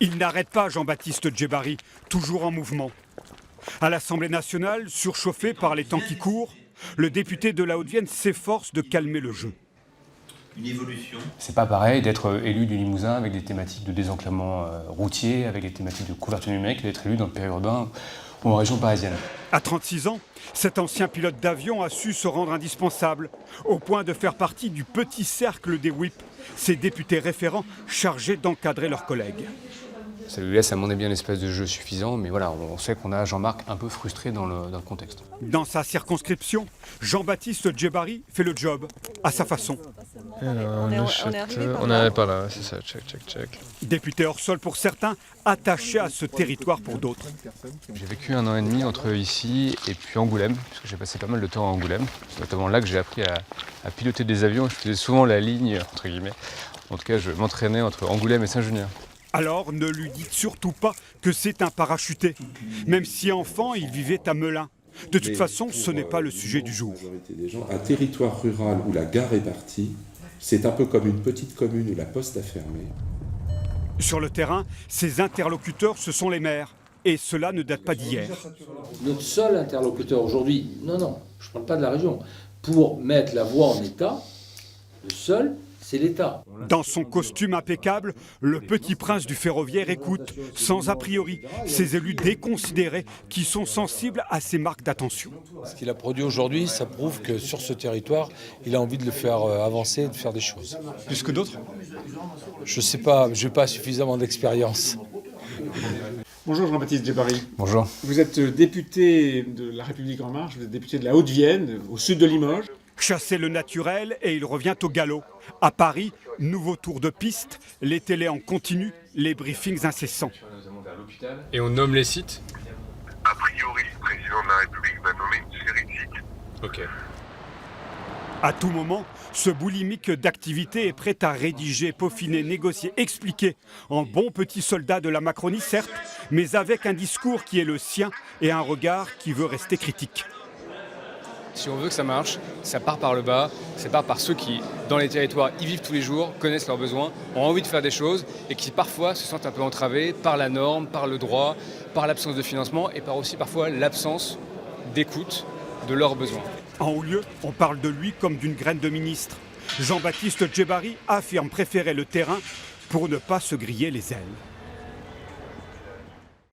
Il n'arrête pas Jean-Baptiste Djebbari, toujours en mouvement. À l'Assemblée nationale, surchauffé par les temps qui courent, le député de la Haute-Vienne s'efforce de calmer le jeu. Une évolution. C'est pas pareil d'être élu du Limousin avec des thématiques de désenclavement routier, avec des thématiques de couverture numérique, d'être élu dans le périurbain ou en région parisienne. À 36 ans, cet ancien pilote d'avion a su se rendre indispensable, au point de faire partie du petit cercle des whips, ces députés référents chargés d'encadrer leurs collègues. Ça lui laisse à mon avis un espace de jeu suffisant, mais voilà, on sait qu'on a Jean-Marc un peu frustré dans le contexte. Dans sa circonscription, Jean-Baptiste Djebbari fait le job, à sa façon. Alors, on n'arrive pas là, c'est ça, check. Député hors sol pour certains, attaché à ce territoire pour d'autres. J'ai vécu 1 an et demi entre ici et puis Angoulême, puisque j'ai passé pas mal de temps à Angoulême. C'est notamment là que j'ai appris à piloter des avions. Je faisais souvent la ligne, entre guillemets. En tout cas, je m'entraînais entre Angoulême et Saint-Junien. Alors ne lui dites surtout pas que c'est un parachuté, même si enfant il vivait à Melun. De toute façon, ce n'est pas le sujet du jour. Un territoire rural où la gare est partie, c'est un peu comme une petite commune où la poste a fermé. Sur le terrain, ses interlocuteurs, ce sont les maires. Et cela ne date pas d'hier. Notre seul interlocuteur aujourd'hui, non, je ne parle pas de la région, pour mettre la voie en état, le seul, c'est l'État. Dans son costume impeccable, le petit prince du ferroviaire écoute, sans a priori, ces élus déconsidérés qui sont sensibles à ces marques d'attention. Ce qu'il a produit aujourd'hui, ça prouve que sur ce territoire, il a envie de le faire avancer, de faire des choses. Plus que d'autres? Je ne sais pas, je n'ai pas suffisamment d'expérience. Bonjour Jean-Baptiste Djebbari. Bonjour. Vous êtes député de La République En Marche, vous êtes député de la Haute-Vienne, au sud de Limoges. Chasser le naturel et il revient au galop. À Paris, nouveau tour de piste, les télés en continu, les briefings incessants. Et on nomme les sites? A priori, le président de la République va nommer une série de sites. Ok. À tout moment, ce boulimique d'activité est prêt à rédiger, peaufiner, négocier, expliquer, en bon petit soldat de la Macronie certes, mais avec un discours qui est le sien et un regard qui veut rester critique. Si on veut que ça marche, ça part par le bas, ça part par ceux qui, dans les territoires, y vivent tous les jours, connaissent leurs besoins, ont envie de faire des choses et qui parfois se sentent un peu entravés par la norme, par le droit, par l'absence de financement et par aussi parfois l'absence d'écoute de leurs besoins. En haut lieu, on parle de lui comme d'une graine de ministre. Jean-Baptiste Djebbari affirme préférer le terrain pour ne pas se griller les ailes.